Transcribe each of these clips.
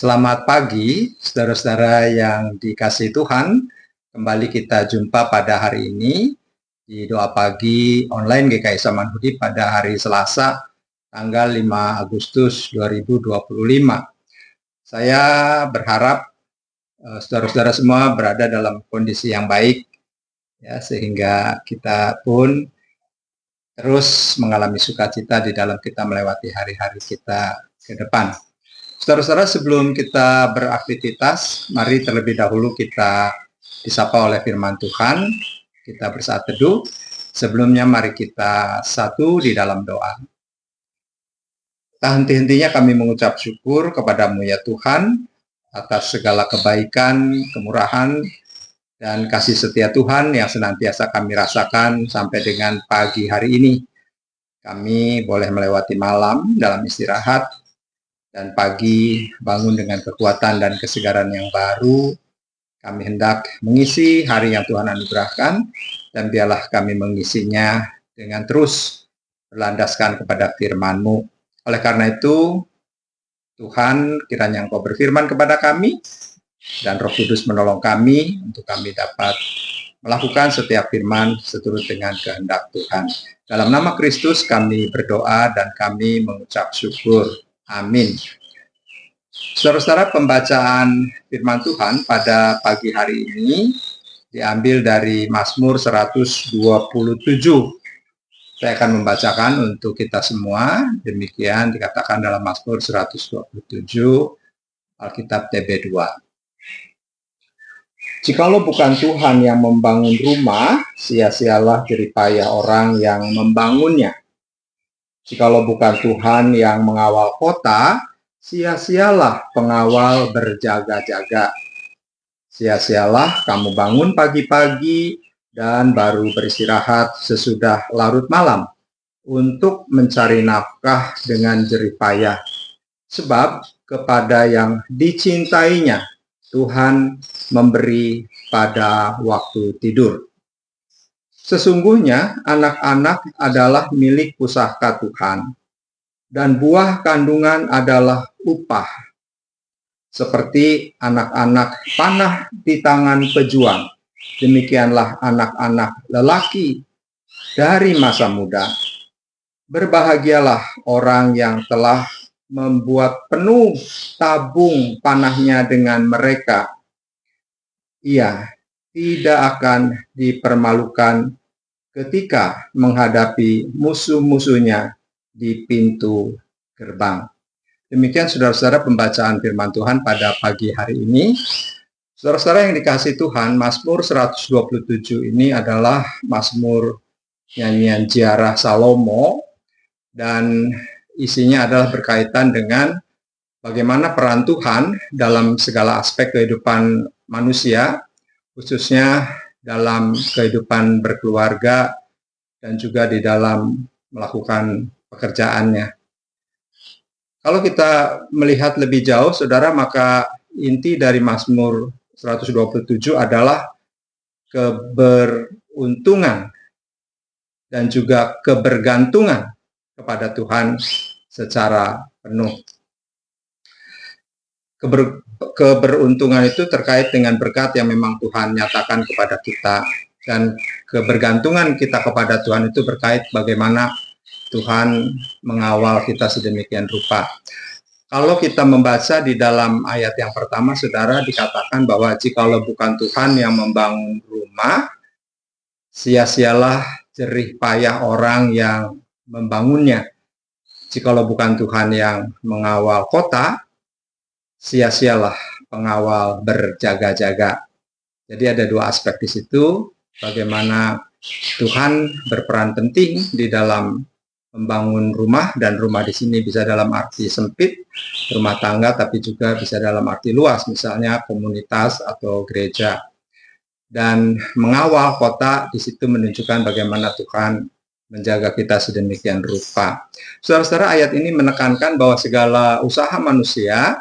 Selamat pagi, saudara-saudara yang dikasihi Tuhan. Kembali kita jumpa pada hari ini di doa pagi online GKI Samanhudi pada hari Selasa, tanggal 5 Agustus 2025. Saya berharap saudara-saudara semua berada dalam kondisi yang baik, ya, sehingga kita pun terus mengalami sukacita di dalam kita melewati hari-hari kita ke depan. Saudara-saudara, sebelum kita beraktivitas, mari terlebih dahulu kita disapa oleh firman Tuhan. Kita bersaat teduh. Sebelumnya mari kita satu di dalam doa. Tak henti-hentinya kami mengucap syukur kepadamu ya Tuhan, atas segala kebaikan, kemurahan, dan kasih setia Tuhan yang senantiasa kami rasakan sampai dengan pagi hari ini. Kami boleh melewati malam dalam istirahat, dan pagi bangun dengan kekuatan dan kesegaran yang baru. Kami hendak mengisi hari yang Tuhan anugerahkan, dan biarlah kami mengisinya dengan terus berlandaskan kepada firman-Mu. Oleh karena itu, Tuhan, kiranya Engkau berfirman kepada kami, dan Roh Kudus menolong kami untuk kami dapat melakukan setiap firman seturut dengan kehendak Tuhan. Dalam nama Kristus kami berdoa dan kami mengucap syukur. Amin. Saudara-saudara, pembacaan firman Tuhan pada pagi hari ini diambil dari Mazmur 127. Saya akan membacakan untuk kita semua. Demikian dikatakan dalam Mazmur 127, Alkitab TB2. Jikalau bukan Tuhan yang membangun rumah, sia-sialah jerih payah orang yang membangunnya. Jikalau bukan Tuhan yang mengawal kota, sia-sialah pengawal berjaga-jaga. Sia-sialah kamu bangun pagi-pagi dan baru beristirahat sesudah larut malam untuk mencari nafkah dengan jerih payah. Sebab kepada yang dicintainya, Tuhan memberi pada waktu tidur. Sesungguhnya anak-anak adalah milik pusaka Tuhan, dan buah kandungan adalah upah. Seperti anak-anak panah di tangan pejuang, demikianlah anak-anak lelaki dari masa muda. Berbahagialah orang yang telah membuat penuh tabung panahnya dengan mereka. Ia tidak akan dipermalukan ketika menghadapi musuh-musuhnya di pintu gerbang. Demikian saudara-saudara pembacaan firman Tuhan pada pagi hari ini. Saudara-saudara yang dikasihi Tuhan, Mazmur 127 ini adalah Mazmur nyanyian ziarah Salomo, dan isinya adalah berkaitan dengan bagaimana peran Tuhan dalam segala aspek kehidupan manusia, khususnya dalam kehidupan berkeluarga dan juga di dalam melakukan pekerjaannya. Kalau kita melihat lebih jauh, saudara, maka inti dari Mazmur 127 adalah keberuntungan dan juga kebergantungan kepada Tuhan secara penuh. Keberuntungan itu terkait dengan berkat yang memang Tuhan nyatakan kepada kita, dan kebergantungan kita kepada Tuhan itu berkait bagaimana Tuhan mengawal kita sedemikian rupa. Kalau kita membaca di dalam ayat yang pertama, saudara, dikatakan bahwa jikalau bukan Tuhan yang membangun rumah, sia-sialah jerih payah orang yang membangunnya. Jikalau bukan Tuhan yang mengawal kota, sia-sialah pengawal berjaga-jaga. Jadi ada dua aspek di situ, bagaimana Tuhan berperan penting di dalam membangun rumah, dan rumah di sini bisa dalam arti sempit, rumah tangga, tapi juga bisa dalam arti luas, misalnya komunitas atau gereja. Dan mengawal kota di situ menunjukkan bagaimana Tuhan menjaga kita sedemikian rupa. Saudara-saudara, ayat ini menekankan bahwa segala usaha manusia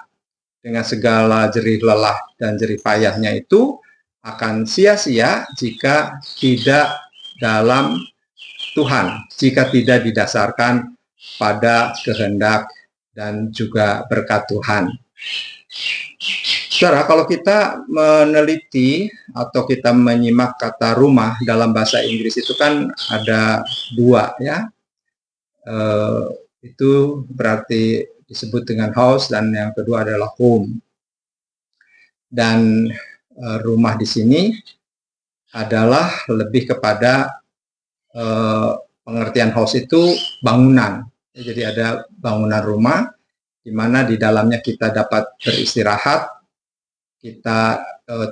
dengan segala jerih lelah dan jerih payahnya itu akan sia-sia jika tidak dalam Tuhan, jika tidak didasarkan pada kehendak dan juga berkat Tuhan. Saudara, kalau kita meneliti atau kita menyimak kata rumah dalam bahasa Inggris itu kan ada dua ya. Itu berarti disebut dengan house dan yang kedua adalah home. Dan rumah di sini adalah lebih kepada pengertian house itu bangunan. Jadi ada bangunan rumah di mana di dalamnya kita dapat beristirahat, kita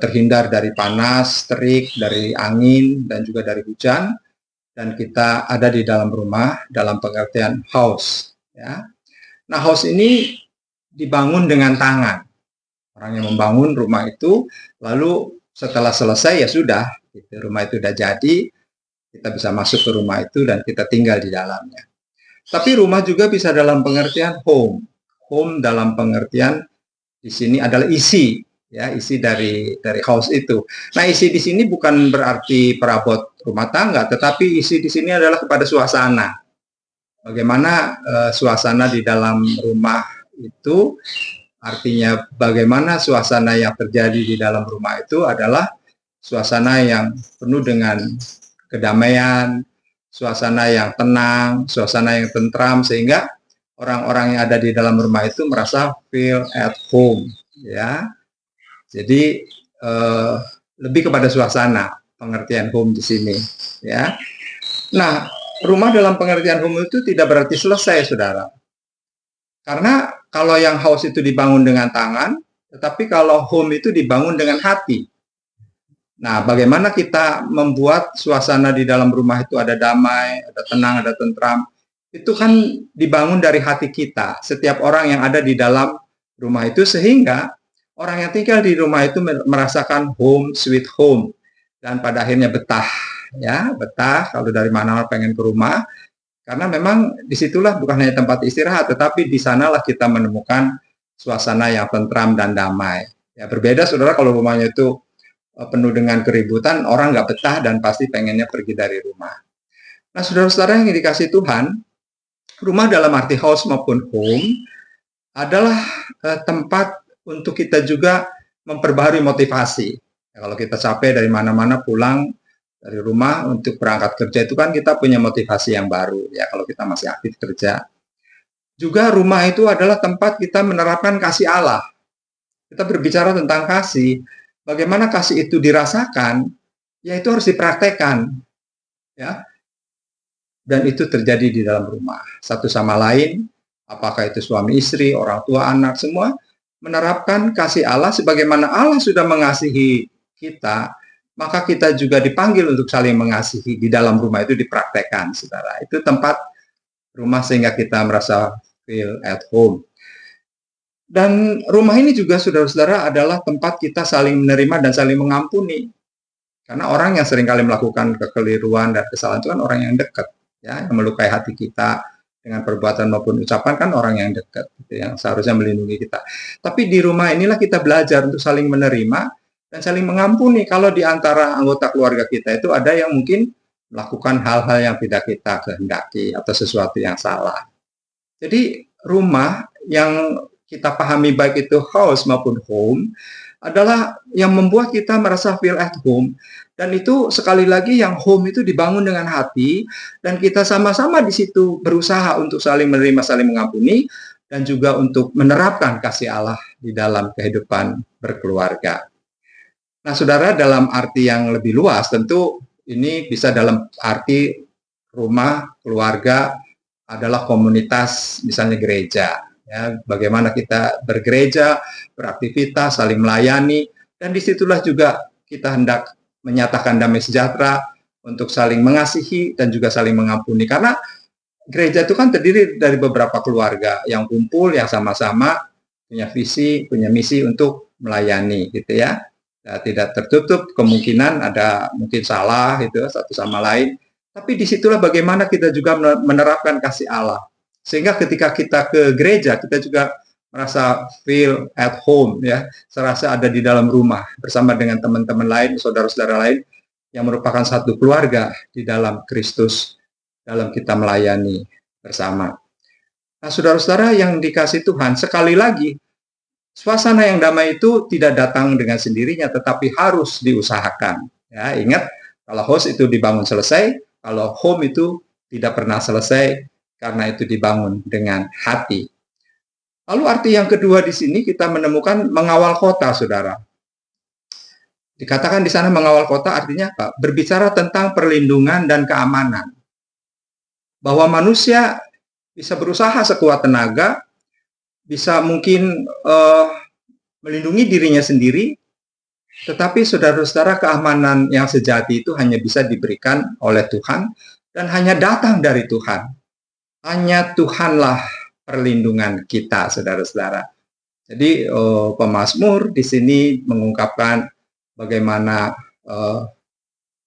terhindar dari panas, terik, dari angin, dan juga dari hujan, dan kita ada di dalam rumah dalam pengertian house. Ya. Nah, house ini dibangun dengan tangan. Orang yang membangun rumah itu, lalu setelah selesai ya sudah, gitu, rumah itu sudah jadi, kita bisa masuk ke rumah itu dan kita tinggal di dalamnya. Tapi rumah juga bisa dalam pengertian home. Home dalam pengertian di sini adalah isi, ya, isi dari house itu. Nah, isi di sini bukan berarti perabot rumah tangga, tetapi isi di sini adalah kepada suasana. Bagaimana suasana di dalam rumah itu, artinya bagaimana suasana yang terjadi di dalam rumah itu adalah suasana yang penuh dengan kedamaian, suasana yang tenang, suasana yang tentram, sehingga orang-orang yang ada di dalam rumah itu merasa feel at home, ya. Jadi lebih kepada suasana pengertian home di sini, ya. Nah, rumah dalam pengertian home itu tidak berarti selesai, saudara. Karena kalau yang house itu dibangun dengan tangan, tetapi kalau home itu dibangun dengan hati. Nah, bagaimana kita membuat suasana di dalam rumah itu ada damai, ada tenang, ada tentram, itu kan dibangun dari hati kita, setiap orang yang ada di dalam rumah itu, sehingga orang yang tinggal di rumah itu merasakan home sweet home, dan pada akhirnya betah, ya, betah kalau dari mana pengen ke rumah, karena memang disitulah bukan hanya tempat istirahat, tetapi di sanalah kita menemukan suasana yang tentram dan damai. Ya, berbeda, saudara, kalau rumahnya itu penuh dengan keributan, orang nggak betah dan pasti pengennya pergi dari rumah. Nah, saudara-saudara yang dikasih Tuhan, rumah dalam arti house maupun home adalah tempat untuk kita juga memperbaharui motivasi. Ya, kalau kita capek dari mana-mana pulang dari rumah untuk berangkat kerja itu kan kita punya motivasi yang baru ya kalau kita masih aktif kerja. Juga rumah itu adalah tempat kita menerapkan kasih Allah. Kita berbicara tentang kasih, bagaimana kasih itu dirasakan, ya itu harus dipraktekkan, ya. Dan itu terjadi di dalam rumah, satu sama lain, apakah itu suami istri, orang tua, anak, semua menerapkan kasih Allah sebagaimana Allah sudah mengasihi kita, maka kita juga dipanggil untuk saling mengasihi di dalam rumah itu dipraktekkan, saudara. Itu tempat rumah sehingga kita merasa feel at home. Dan rumah ini juga, saudara-saudara, adalah tempat kita saling menerima dan saling mengampuni. Karena orang yang seringkali melakukan kekeliruan dan kesalahan itu kan orang yang dekat, ya, yang melukai hati kita dengan perbuatan maupun ucapan kan orang yang dekat, gitu, yang seharusnya melindungi kita. Tapi di rumah inilah kita belajar untuk saling menerima dan saling mengampuni. Kalau di antara anggota keluarga kita itu ada yang mungkin melakukan hal-hal yang tidak kita kehendaki atau sesuatu yang salah. Jadi rumah yang kita pahami baik itu house maupun home adalah yang membuat kita merasa feel at home, dan itu sekali lagi yang home itu dibangun dengan hati dan kita sama-sama di situ berusaha untuk saling menerima, saling mengampuni, dan juga untuk menerapkan kasih Allah di dalam kehidupan berkeluarga. Nah, saudara, dalam arti yang lebih luas tentu ini bisa dalam arti rumah, keluarga adalah komunitas, misalnya gereja. Ya, bagaimana kita bergereja, beraktivitas, saling melayani, dan disitulah juga kita hendak menyatakan damai sejahtera untuk saling mengasihi dan juga saling mengampuni. Karena gereja itu kan terdiri dari beberapa keluarga yang kumpul, yang sama-sama punya visi, punya misi untuk melayani, gitu ya. Nah, tidak tertutup kemungkinan ada mungkin salah itu satu sama lain. Tapi disitulah bagaimana kita juga menerapkan kasih Allah. Sehingga ketika kita ke gereja, kita juga merasa feel at home, ya, serasa ada di dalam rumah bersama dengan teman-teman lain, saudara-saudara lain yang merupakan satu keluarga di dalam Kristus, dalam kita melayani bersama. Nah, saudara-saudara yang dikasih Tuhan, sekali lagi, Suasana yang damai itu tidak datang dengan sendirinya, tetapi harus diusahakan. Ya, ingat, kalau house itu dibangun selesai, kalau home itu tidak pernah selesai karena itu dibangun dengan hati. Lalu arti yang kedua di sini kita menemukan mengawal kota, saudara. Dikatakan di sana mengawal kota artinya apa? Berbicara tentang perlindungan dan keamanan. Bahwa manusia bisa berusaha sekuat tenaga, bisa mungkin melindungi dirinya sendiri, tetapi saudara-saudara, keamanan yang sejati itu hanya bisa diberikan oleh Tuhan dan hanya datang dari Tuhan. Hanya Tuhanlah perlindungan kita, saudara-saudara. Jadi pemazmur di sini mengungkapkan bagaimana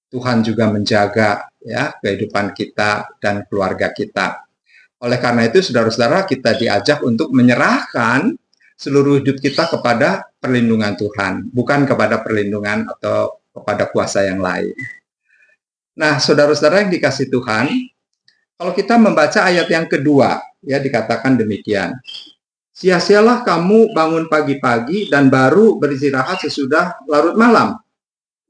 Tuhan juga menjaga ya kehidupan kita dan keluarga kita. Oleh karena itu, saudara-saudara, kita diajak untuk menyerahkan seluruh hidup kita kepada perlindungan Tuhan, bukan kepada perlindungan atau kepada kuasa yang lain. Nah, saudara-saudara yang dikasih Tuhan, kalau kita membaca ayat yang kedua, ya dikatakan demikian. Sia-sialah kamu bangun pagi-pagi dan baru beristirahat sesudah larut malam,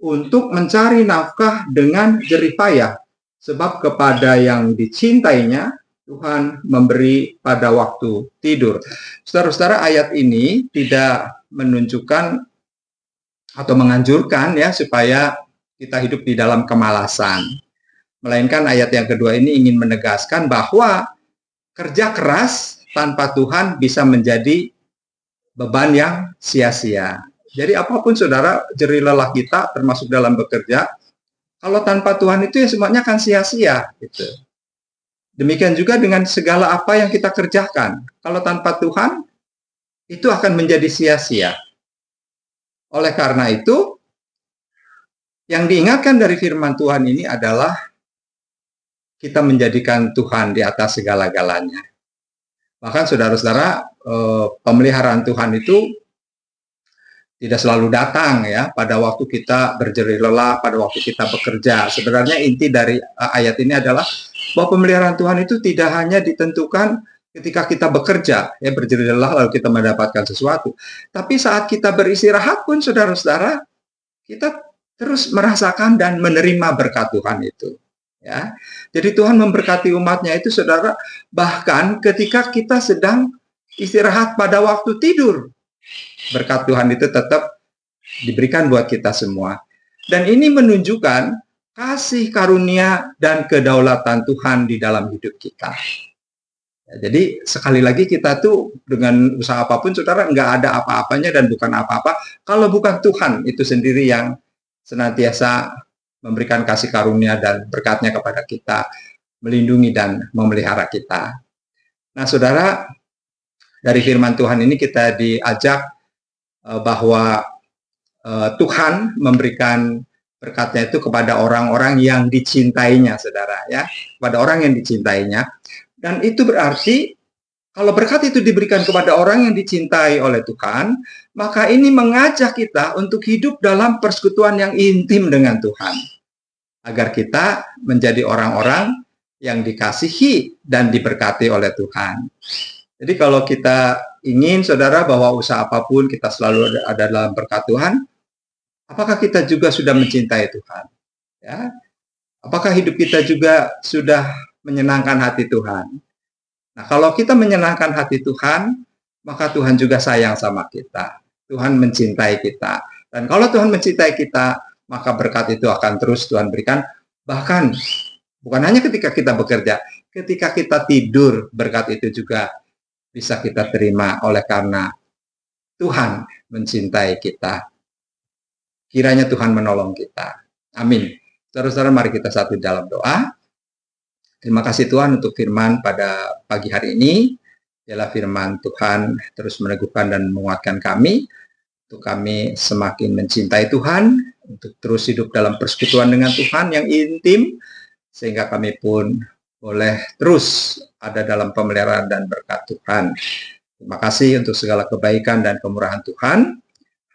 untuk mencari nafkah dengan jerih payah, sebab kepada yang dicintainya Tuhan memberi pada waktu tidur. Saudara-saudara, ayat ini tidak menunjukkan atau menganjurkan ya supaya kita hidup di dalam kemalasan. Melainkan ayat yang kedua ini ingin menegaskan bahwa kerja keras tanpa Tuhan bisa menjadi beban yang sia-sia. Jadi apapun saudara, jerih lelah kita termasuk dalam bekerja, kalau tanpa Tuhan itu ya semuanya akan sia-sia gitu. Demikian juga dengan segala apa yang kita kerjakan. Kalau tanpa Tuhan, itu akan menjadi sia-sia. Oleh karena itu, yang diingatkan dari firman Tuhan ini adalah kita menjadikan Tuhan di atas segala-galanya. Bahkan saudara-saudara, pemeliharaan Tuhan itu tidak selalu datang ya pada waktu kita berjerih lelah, pada waktu kita bekerja. Sebenarnya inti dari ayat ini adalah bahwa pemeliharaan Tuhan itu tidak hanya ditentukan ketika kita bekerja, ya berjerih lelah lalu kita mendapatkan sesuatu. Tapi saat kita beristirahat pun, saudara-saudara, kita terus merasakan dan menerima berkat Tuhan itu. Ya, jadi Tuhan memberkati umatnya itu, saudara, bahkan ketika kita sedang istirahat pada waktu tidur, berkat Tuhan itu tetap diberikan buat kita semua. Dan ini menunjukkan kasih karunia dan kedaulatan Tuhan di dalam hidup kita. Ya, jadi sekali lagi kita tuh dengan usaha apapun, saudara, nggak ada apa-apanya dan bukan apa-apa kalau bukan Tuhan itu sendiri yang senantiasa memberikan kasih karunia dan berkatnya kepada kita, melindungi dan memelihara kita. Nah, saudara, dari firman Tuhan ini kita diajak bahwa Tuhan memberikan berkatnya itu kepada orang-orang yang dicintainya, saudara, ya, kepada orang yang dicintainya. Dan itu berarti kalau berkat itu diberikan kepada orang yang dicintai oleh Tuhan, maka ini mengajak kita untuk hidup dalam persekutuan yang intim dengan Tuhan, agar kita menjadi orang-orang yang dikasihi dan diberkati oleh Tuhan. Jadi kalau kita ingin, saudara, bahwa usaha apapun kita selalu ada dalam berkat Tuhan, apakah kita juga sudah mencintai Tuhan? Ya? Apakah hidup kita juga sudah menyenangkan hati Tuhan? Nah, kalau kita menyenangkan hati Tuhan, maka Tuhan juga sayang sama kita. Tuhan mencintai kita. Dan kalau Tuhan mencintai kita, maka berkat itu akan terus Tuhan berikan. Bahkan, bukan hanya ketika kita bekerja, ketika kita tidur, berkat itu juga bisa kita terima oleh karena Tuhan mencintai kita. Kiranya Tuhan menolong kita. Amin. Saudara-saudara, mari kita satu dalam doa. Terima kasih Tuhan untuk firman pada pagi hari ini. Ialah firman Tuhan terus meneguhkan dan menguatkan kami, untuk kami semakin mencintai Tuhan, untuk terus hidup dalam persekutuan dengan Tuhan yang intim, sehingga kami pun boleh terus ada dalam pemeliharaan dan berkat Tuhan. Terima kasih untuk segala kebaikan dan kemurahan Tuhan.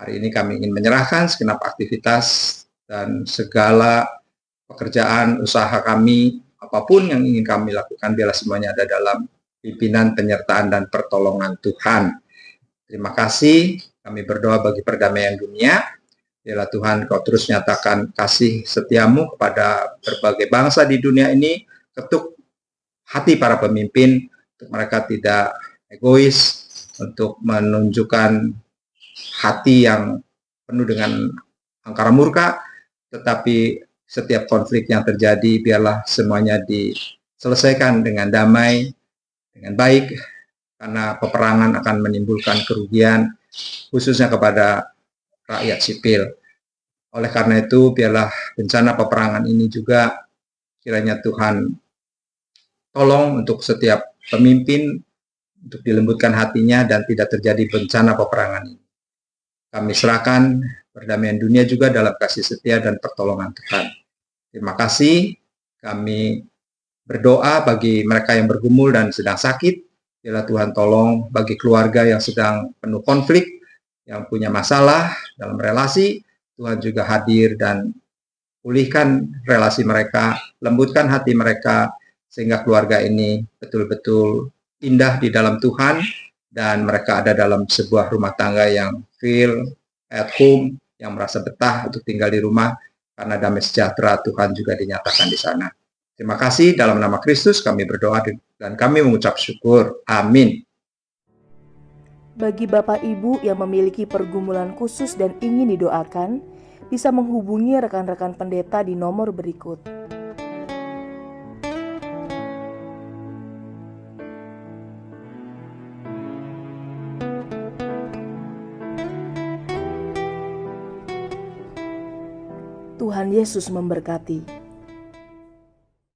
Hari ini kami ingin menyerahkan segenap aktivitas dan segala pekerjaan, usaha kami, apapun yang ingin kami lakukan, biarlah semuanya ada dalam pimpinan, penyertaan, dan pertolongan Tuhan. Terima kasih, kami berdoa bagi perdamaian dunia. Biarlah Tuhan Kau terus nyatakan kasih setiamu kepada berbagai bangsa di dunia ini, ketuk hati para pemimpin, untuk mereka tidak egois, untuk menunjukkan hati yang penuh dengan angkara murka, tetapi setiap konflik yang terjadi biarlah semuanya diselesaikan dengan damai, dengan baik, karena peperangan akan menimbulkan kerugian khususnya kepada rakyat sipil. Oleh karena itu, biarlah bencana peperangan ini juga kiranya Tuhan tolong untuk setiap pemimpin untuk dilembutkan hatinya dan tidak terjadi bencana peperangan ini. Kami serahkan perdamaian dunia juga dalam kasih setia dan pertolongan Tuhan. Terima kasih. Kami berdoa bagi mereka yang bergumul dan sedang sakit. Biarlah Tuhan tolong bagi keluarga yang sedang penuh konflik, yang punya masalah dalam relasi. Tuhan juga hadir dan pulihkan relasi mereka, lembutkan hati mereka, sehingga keluarga ini betul-betul indah di dalam Tuhan, dan mereka ada dalam sebuah rumah tangga yang feel at home, yang merasa betah untuk tinggal di rumah, karena damai sejahtera Tuhan juga dinyatakan di sana. Terima kasih, dalam nama Kristus kami berdoa dan kami mengucap syukur. Amin. Bagi Bapak Ibu yang memiliki pergumulan khusus dan ingin didoakan, bisa menghubungi rekan-rekan pendeta di nomor berikut. Tuhan Yesus memberkati.